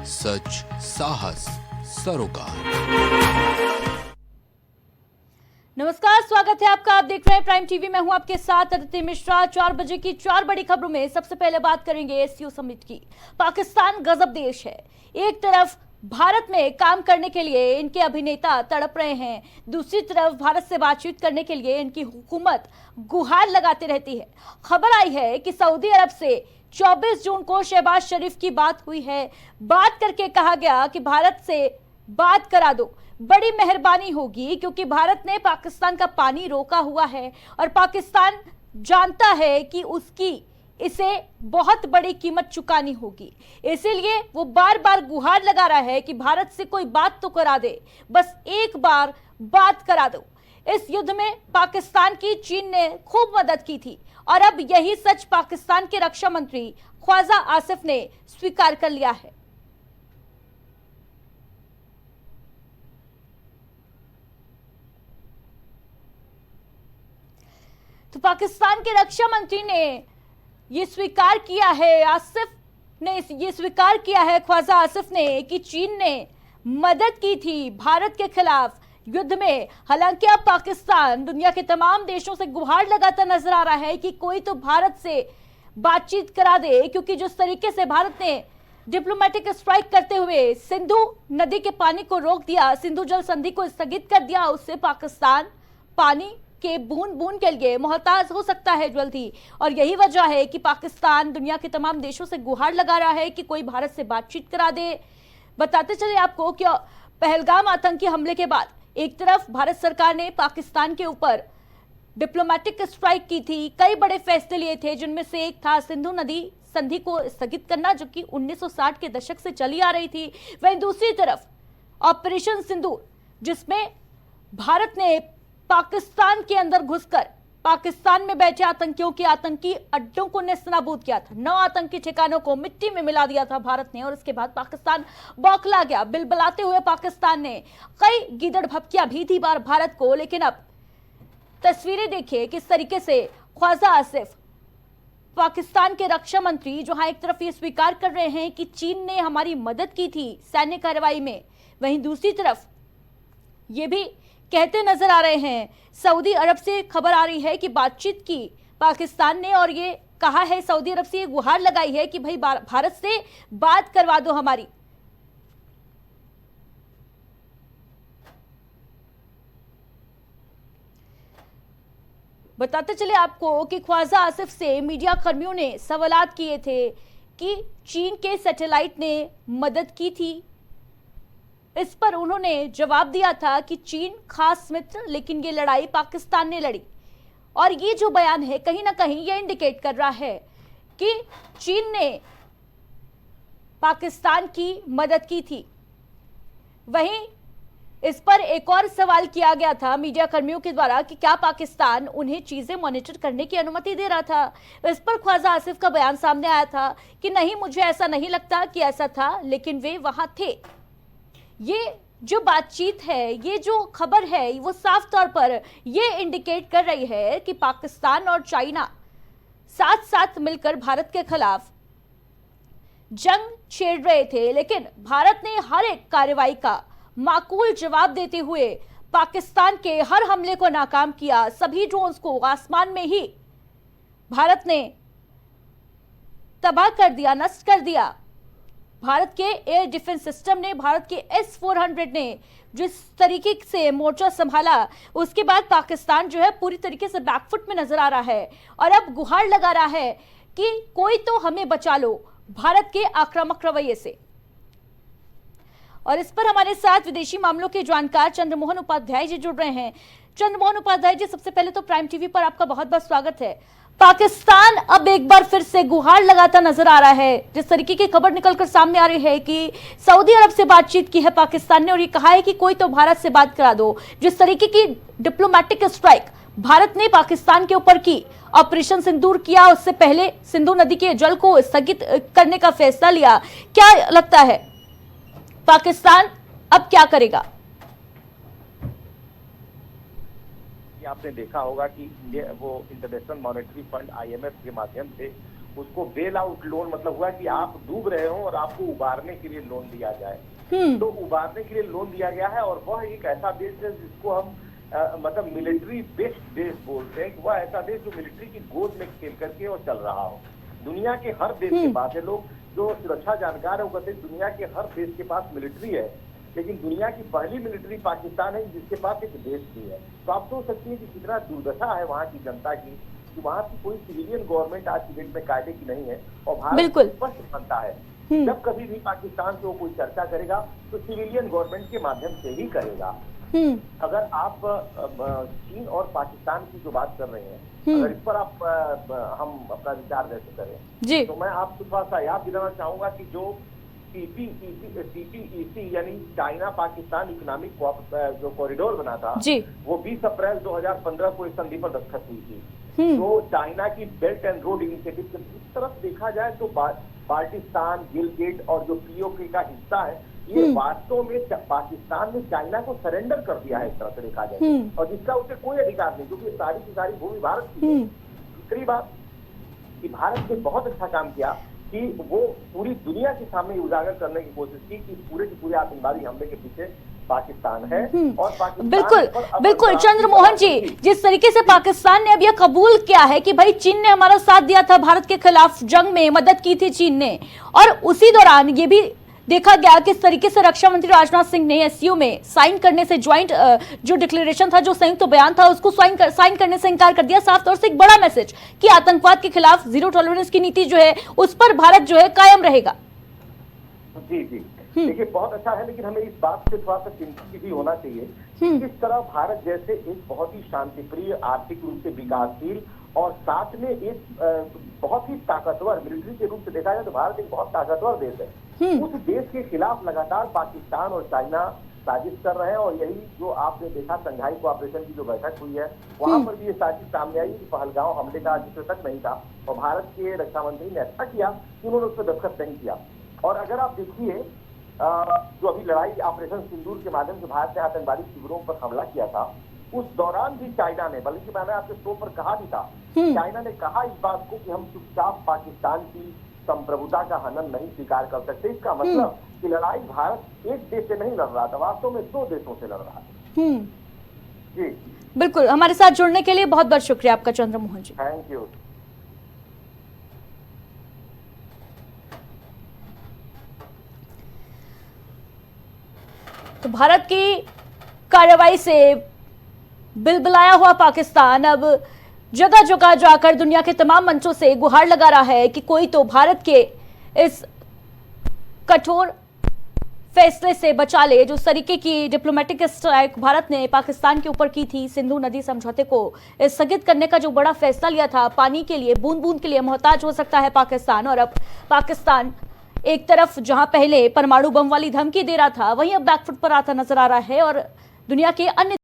सच, साहस, सरोकार। नमस्कार, स्वागत है आपका। आप देख रहे हैं प्राइम टीवी। मैं हूं आपके साथ अदिति मिश्रा। 4 बजे की 4 बड़ी खबरों में सबसे पहले बात करेंगे एससीओ समिट की। पाकिस्तान गजब देश है। एक तरफ भारत में काम करने के लिए इनके अभिनेता तड़प रहे हैं, दूसरी तरफ भारत से बातचीत करने के लिए इनकी हुकूमत गुहार लगाती रहती है। खबर आई है कि सऊदी अरब से 24 जून को शहबाज शरीफ की बात हुई है। बात करके कहा गया कि भारत से बात करा दो, बड़ी मेहरबानी होगी, क्योंकि भारत ने पाकिस्तान का पानी रोका हुआ है और पाकिस्तान जानता है कि उसकी इसे बहुत बड़ी कीमत चुकानी होगी। इसीलिए वो बार बार गुहार लगा रहा है कि भारत से कोई बात तो करा दे, बस एक बार बात करा दो। इस युद्ध में पाकिस्तान की चीन ने खूब मदद की थी और अब यही सच पाकिस्तान के रक्षा मंत्री ख्वाजा आसिफ ने स्वीकार कर लिया है। तो पाकिस्तान के रक्षा मंत्री ने ये स्वीकार किया है, आसिफ ने ये स्वीकार किया है, ख्वाजा आसिफ ने, कि चीन ने मदद की थी भारत के खिलाफ युद्ध में। हालांकि अब पाकिस्तान दुनिया के तमाम देशों से गुहार लगाता नजर आ रहा है कि कोई तो भारत से बातचीत करा दे, क्योंकि जिस तरीके से भारत ने डिप्लोमेटिक स्ट्राइक करते हुए सिंधु नदी के पानी को रोक दिया, सिंधु जल संधि को स्थगित कर दिया, उससे पाकिस्तान पानी के बूंद बूंद के लिए मोहताज हो सकता है जल्द ही। और यही वजह है कि पाकिस्तान दुनिया के तमाम देशों से गुहार लगा रहा है कि कोई भारत से बातचीत करा दे। बताते चले आपको कि पहलगाम आतंकी हमले के बाद एक तरफ भारत सरकार ने पाकिस्तान के ऊपर डिप्लोमेटिक स्ट्राइक की थी, कई बड़े फैसले लिए थे, जिनमें से एक था सिंधु नदी संधि को स्थगित करना, जो कि 1960 के दशक से चली आ रही थी। वहीं दूसरी तरफ ऑपरेशन सिंदूर, जिसमें भारत ने पाकिस्तान के अंदर घुसकर पाकिस्तान में बैठे आतंकियों के आतंकी अड्डों को नेस्तनाबूद किया था। 9 आतंकी ठिकानों को मिट्टी में मिला दिया था भारत ने, और उसके बाद पाकिस्तान बौखला गया। बिलबलाते हुए पाकिस्तान ने कई गीदड़ भपकियां भी दी बार भारत को। लेकिन अब तस्वीरें देखिए किस तरीके से ख्वाजा आसिफ, पाकिस्तान के रक्षा मंत्री, जहां एक तरफ ये स्वीकार कर रहे हैं कि चीन ने हमारी मदद की थी सैन्य कार्रवाई में, वहीं दूसरी तरफ ये भी कहते नजर आ रहे हैं। सऊदी अरब से खबर आ रही है कि बातचीत की पाकिस्तान ने, और ये कहा है, सऊदी अरब से ये गुहार लगाई है कि भाई भारत से बात करवा दो हमारी। बताते चले आपको कि ख्वाजा आसिफ से मीडिया कर्मियों ने सवालात किए थे कि चीन के सैटेलाइट ने मदद की थी। इस पर उन्होंने जवाब दिया था कि चीन खास मित्र, लेकिन ये लड़ाई पाकिस्तान ने लड़ी। और ये जो बयान है कहीं ना कहीं ये इंडिकेट कर रहा है कि चीन ने पाकिस्तान की मदद की थी। वहीं इस पर एक और सवाल किया गया था मीडिया कर्मियों के द्वारा कि क्या पाकिस्तान उन्हें चीजें मॉनिटर करने की अनुमति दे रहा था। इस पर ख्वाजा आसिफ का बयान सामने आया था कि नहीं, मुझे ऐसा नहीं लगता कि ऐसा था, लेकिन वे वहां थे। ये जो बातचीत है, ये जो खबर है, वो साफ तौर पर ये इंडिकेट कर रही है कि पाकिस्तान और चाइना साथ साथ मिलकर भारत के खिलाफ जंग छेड़ रहे थे। लेकिन भारत ने हर एक कार्रवाई का माकूल जवाब देते हुए पाकिस्तान के हर हमले को नाकाम किया। सभी ड्रोन्स को आसमान में ही भारत ने तबाह कर दिया, नष्ट कर दिया। भारत के एयर डिफेंस सिस्टम ने, भारत के S-400 ने जिस तरीके से मोर्चा संभाला, उसके बाद पाकिस्तान जो है पूरी तरीके से बैकफुट में नजर आ रहा है और अब गुहार लगा रहा है कि कोई तो हमें बचा लो भारत के आक्रामक रवैये से। और इस पर हमारे साथ विदेशी मामलों के जानकार चंद्रमोहन उपाध्याय जी जुड़ रहे हैं। चंद्रमोहन उपाध्याय जी, सबसे पहले तो प्राइम टीवी पर आपका बहुत बहुत स्वागत है। पाकिस्तान अब एक बार फिर से गुहार लगाता नजर आ रहा है। जिस तरीके की खबर निकलकर सामने आ रही है कि सऊदी अरब से बातचीत की है पाकिस्तान ने और ये कहा है कि कोई तो भारत से बात करा दो। जिस तरीके की डिप्लोमेटिक स्ट्राइक भारत ने पाकिस्तान के ऊपर की, ऑपरेशन सिंदूर किया, उससे पहले सिंधु नदी के जल को स्थगित करने का फैसला लिया, क्या लगता है पाकिस्तान अब क्या करेगा? आपने देखा होगा कि ये वो इंटरनेशनल मॉनेटरी फंड IMF के माध्यम से उसको बेल आउट लोन मतलब हुआ कि आप डूब रहे हो और आपको उबारने के लिए लोन दिया जाए। तो उबारने के लिए लोन दिया गया है और वह एक ऐसा देश है जिसको हम मतलब मिलिट्री बेस्ड देश बोलते हैं कि वह ऐसा देश जो मिलिट्री की गोद में खेल करके और चल रहा हो। दुनिया के हर देश के पास है, लोग जो सुरक्षा जानकार है वो कहते हैं दुनिया के हर देश के पास मिलिट्री है, लेकिन दुनिया की पहली मिलिट्री पाकिस्तान है जिसके पास एक देश भी है। तो आप सोच सकती हैं कि कितना दुर्दशा है वहाँ की जनता की, कि वहाँ की कोई सिविलियन गवर्नमेंट आज की डेट में कायदे की नहीं है। और भारत स्पष्ट बनता है जब कभी भी पाकिस्तान से वो कोई चर्चा करेगा तो सिविलियन गवर्नमेंट के माध्यम से ही करेगा। अगर आप चीन और पाकिस्तान की जो बात कर रहे हैं, अगर इस पर आप हम अपना विचार व्यक्त करें तो मैं आपको थोड़ा सा याद दिलाना चाहूंगा कि जो सीपीईसी यानी चाइना पाकिस्तान इकोनॉमिक जो कॉरिडोर बना था वो 20 अप्रैल 2015 को इस संधि पर दस्तखत हुई थी। तो चाइना की बेल्ट एंड रोड इनिशिएटिव इस तरफ देखा जाए तो बाल्टिस्तान, गिलगिट और जो पीओके का हिस्सा है ये वास्तव में पाकिस्तान ने चाइना को सरेंडर कर दिया है इस तरह से देखा जाए, और जिसका उसे कोई अधिकार नहीं, क्योंकि सारी की सारी भूमि भारत की है। दूसरी बात कि भारत ने बहुत अच्छा काम किया कि वो पूरी दुनिया के सामने उजागर करने की कोशिश की कि पूरे के पूरे आतंकवादी हमले के पीछे पाकिस्तान है। और पाकिस्तान बिल्कुल चंद्रमोहन जी, जिस तरीके से पाकिस्तान ने अब यह कबूल किया है कि भाई चीन ने हमारा साथ दिया था, भारत के खिलाफ जंग में मदद की थी चीन ने, और उसी दौरान ये भी देखा गया किस तरीके से रक्षा मंत्री राजनाथ सिंह ने एससीओ में साइन करने से ज्वाइंट जो डिक्लेरेशन था, जो संयुक्त बयान था, उसको साइन करने से इनकार कर दिया। साफ तौर से एक बड़ा मैसेज कि आतंकवाद के खिलाफ जीरो टॉलरेंस की नीति जो है उस पर भारत जो है कायम रहेगा। जी जी, देखिए बहुत अच्छा है, लेकिन हमें इस बात से थोड़ा सा चिंतित भी होना चाहिए कि किस तरह भारत जैसे एक बहुत ही शांतिप्रिय, आर्थिक रूप से विकासशील और साथ में एक बहुत ही ताकतवर मिलिट्री के रूप से देखा जाए तो भारत एक बहुत ताकतवर देश है, उस देश के खिलाफ लगातार पाकिस्तान और चाइना साजिश कर रहे हैं। और यही जो आपने देखा संघाई कोऑपरेशन की जो बैठक हुई है वहां पर भी ये साजिश सामने आई कि पहलगांव हमले का जिक्र तक नहीं था, और भारत के रक्षा मंत्री ने अच्छा किया कि उन्होंने उस पर दस्तखत नहीं किया। और अगर आप देखिए जो अभी लड़ाई ऑपरेशन सिंदूर के माध्यम से भारत ने आतंकवादी शिविरों पर हमला किया था, उस दौरान भी चाइना ने, बल्कि मैंने आपके शो पर कहा भी था, चाइना ने कहा इस बात को कि हम चुपचाप पाकिस्तान की संप्रभुता का हनन नहीं स्वीकार कर सकते। इसका मतलब कि लड़ाई भारत एक देश से नहीं लड़ रहा था, वास्तव में दो देशों से लड़ रहा था। जी बिल्कुल, हमारे साथ जुड़ने के लिए बहुत बहुत शुक्रिया आपका चंद्रमोहन जी। Thank you. तो भारत की कार्रवाई से बिलबिलाया हुआ पाकिस्तान अब जगह जगह जाकर दुनिया के तमाम मंचों से गुहार लगा रहा है कि कोई तो भारत के इस कठोर फैसले से बचा ले। जो तरीके की डिप्लोमेटिक स्ट्राइक भारत ने पाकिस्तान के ऊपर की थी, सिंधु नदी समझौते को स्थगित करने का जो बड़ा फैसला लिया था, पानी के लिए बूंद बूंद के लिए मोहताज हो सकता है पाकिस्तान, और अब पाकिस्तान एक तरफ जहां पहले परमाणु बम वाली धमकी दे रहा था, वहीं अब बैकफुट पर आता नजर आ रहा है और दुनिया के अन्य